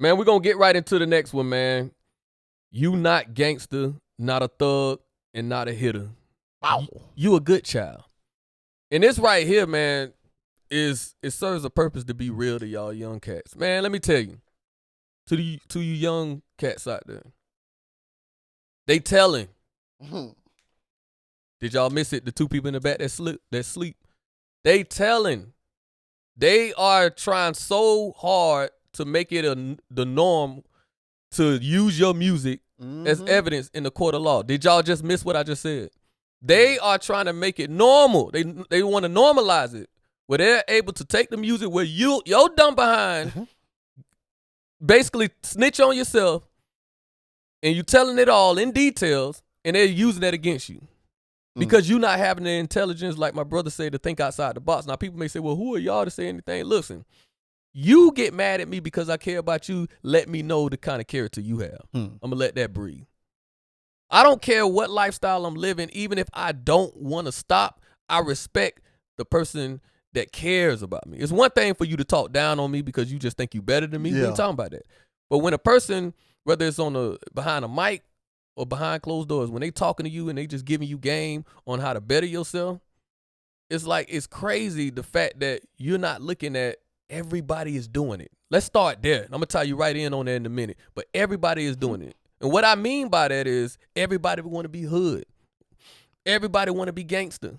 Man, we're going to get right into the next one, man. You not gangster, not a thug, and not a hitter. Wow. You a good child. And this right here, man, it serves a purpose to be real to y'all young cats. Man, let me tell you, to you young cats out there, they telling. Did y'all miss it? The two people in the back that sleep. They telling. They are trying so hard to make it the norm to use your music as evidence in the court of law. Did y'all just miss what I just said? They are trying to make it normal. They want to normalize it, where they're able to take the music where your dumb behind basically snitch on yourself, and you telling it all in details, and they're using that against you. Because you not having the intelligence, like my brother said, to think outside the box. Now, people may say, well, who are y'all to say anything? Listen, you get mad at me because I care about you. Let me know the kind of character you have. I'm going to let that breathe. I don't care what lifestyle I'm living. Even if I don't want to stop, I respect the person that cares about me. It's one thing for you to talk down on me because you just think you better than me. We ain't talking about that. But when a person, whether it's behind a mic, or behind closed doors, when they talking to you and they just giving you game on how to better yourself, it's crazy the fact that you're not looking at everybody is doing it. Let's start there. I'm going to tie you right in on that in a minute. But everybody is doing it. And what I mean by that is everybody want to be hood. Everybody want to be gangster.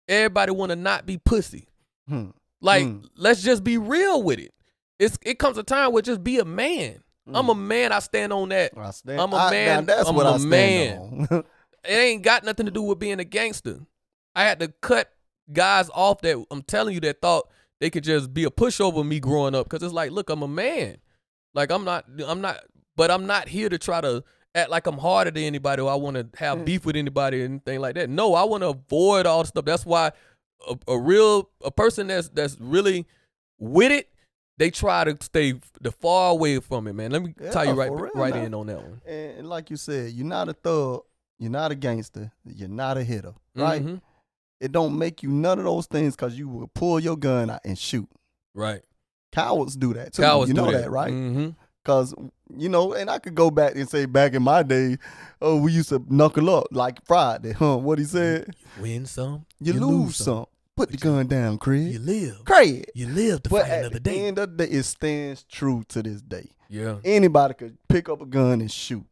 Everybody want to not be pussy. Let's just be real with it. It comes a time where just be a man. I'm a man. I stand on that. I'm a man. That's what I stand on. It ain't got nothing to do with being a gangster. I had to cut guys off that I'm telling you that thought they could just be a pushover me growing up, because it's like, look, I'm a man. Like I'm not, but I'm not here to try to act like I'm harder than anybody or I want to have beef with anybody or anything like that. No, I want to avoid all the stuff. That's why a person that's really with it, they try to stay the far away from it, man. Let me tell you right in on that one. And like you said, you're not a thug, you're not a gangster, you're not a hitter, right? It don't make you none of those things because you will pull your gun out and shoot. Right. Cowards do that too. Cowards you know do that, right? Because, and I could go back and say back in my day, we used to knuckle up like Friday, what he said? You win some, you lose some. Put the gun down, Craig. You live. Craig. You live to fight another day. At the end of the day, it stands true to this day. Yeah. Anybody could pick up a gun and shoot.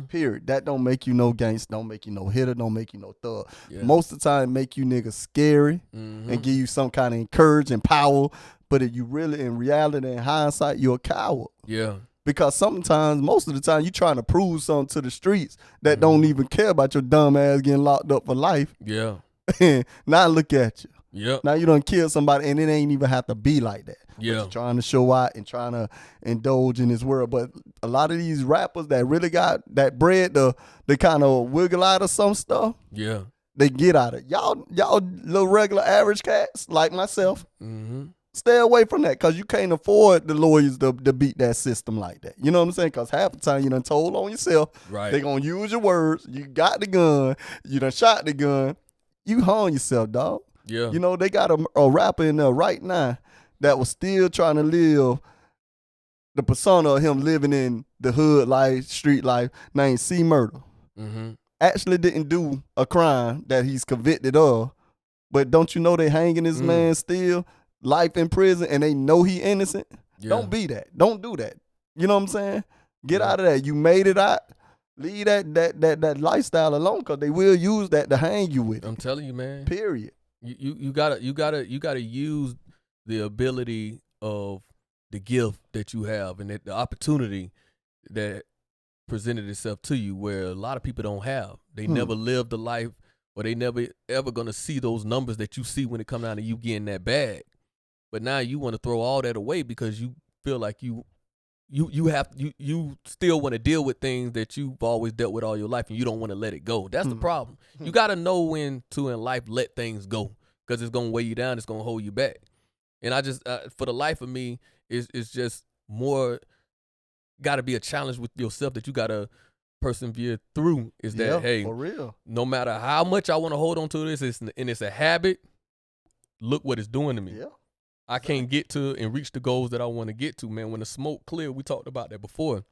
Period. That don't make you no gangster, don't make you no hitter, don't make you no thug. Yeah. Most of the time, make you niggas scary and give you some kind of encouragement and power. But if you really, in reality, in hindsight, you're a coward. Yeah. Because sometimes, most of the time, you trying to prove something to the streets that don't even care about your dumb ass getting locked up for life. Yeah. Now look at you. Yep. Now you done kill somebody, and it ain't even have to be like that. Yeah. But you're trying to show out and trying to indulge in this world. But a lot of these rappers that really got that bread, they kind of wiggle out of some stuff. Yeah. They get out of it. Y'all little regular average cats like myself. Stay away from that, because you can't afford the lawyers to beat that system like that. You know what I'm saying? Because half the time you done told on yourself. Right. They gonna use your words. You got the gun. You done shot the gun. You harm yourself, dog. Yeah. They got a rapper in there right now that was still trying to live the persona of him living in the hood life, street life, named C Murder. Actually didn't do a crime that he's convicted of, but don't you know they hanging this man still, life in prison, and they know he innocent? Yeah. Don't be that. Don't do that. You know what I'm saying? Get out of that. You made it out. Leave that lifestyle alone, because they will use that to hang you with. I'm telling you, man. Period. You gotta use the ability of the gift that you have and the opportunity that presented itself to you, where a lot of people don't have. They never lived the life, or they never ever gonna see those numbers that you see when it comes down to you getting that bag. But now you want to throw all that away because you feel like you still want to deal with things that you've always dealt with all your life, and you don't want to let it go. That's the problem. You got to know when to in life let things go, because it's going to weigh you down. It's going to hold you back. And I just, for the life of me, it's just more got to be a challenge with yourself that you got to persevere through. Is that, hey, for real, no matter how much I want to hold on to this, and it's a habit, look what it's doing to me. Yeah. I can't get to and reach the goals that I want to get to, man. When the smoke clear, we talked about that before.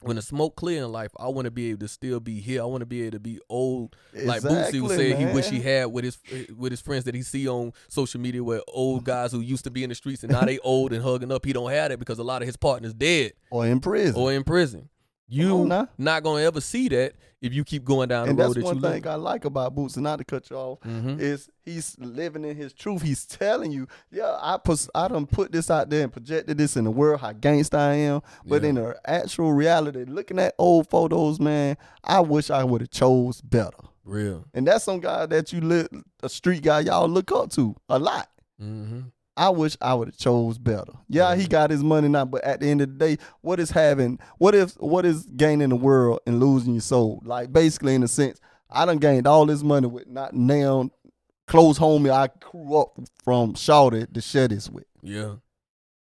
When the smoke clear in life, I want to be able to still be here. I want to be able to be old. Like Bootsy was saying, he wish he had with his friends that he see on social media, where old guys who used to be in the streets and now they old and hugging up. He don't have that because a lot of his partners dead or in prison. You not gonna ever see that if you keep going down the road that you live. And that's one thing I like about Boots, and not to cut you off, is he's living in his truth. He's telling you, I done put this out there and projected this in the world, how gangsta I am. But in the actual reality, looking at old photos, man, I wish I would have chose better. Real. And that's some guy that a street guy y'all look up to a lot. I wish I would have chose better. Yeah, he got his money now, but at the end of the day, what is gaining the world and losing your soul? Like, basically, in a sense, I done gained all this money with not now close homie I grew up from Shawty to share this with. Yeah.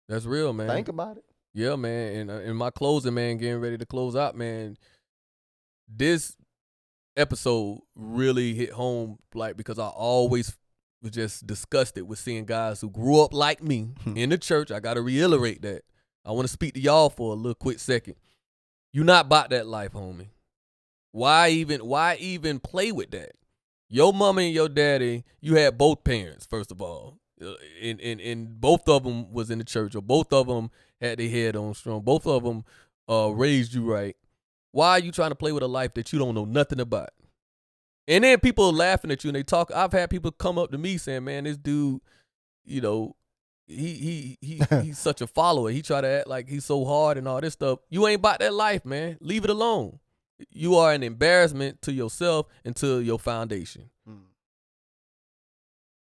That's real, man. Think about it. Yeah, man. And in my closing, man, getting ready to close out, man, this episode really hit home, like, because I always was just disgusted with seeing guys who grew up like me in the church. I got to reiterate that. I want to speak to y'all for a little quick second. You not about that life, homie. Why even play with that? Your mama and your daddy, you had both parents, first of all. And both of them was in the church, or both of them had their head on strong. Both of them raised you right. Why are you trying to play with a life that you don't know nothing about? And then people are laughing at you and they talk. I've had people come up to me saying, man, this dude, you know, he's such a follower. He try to act like he's so hard and all this stuff. You ain't about that life, man. Leave it alone. You are an embarrassment to yourself and to your foundation.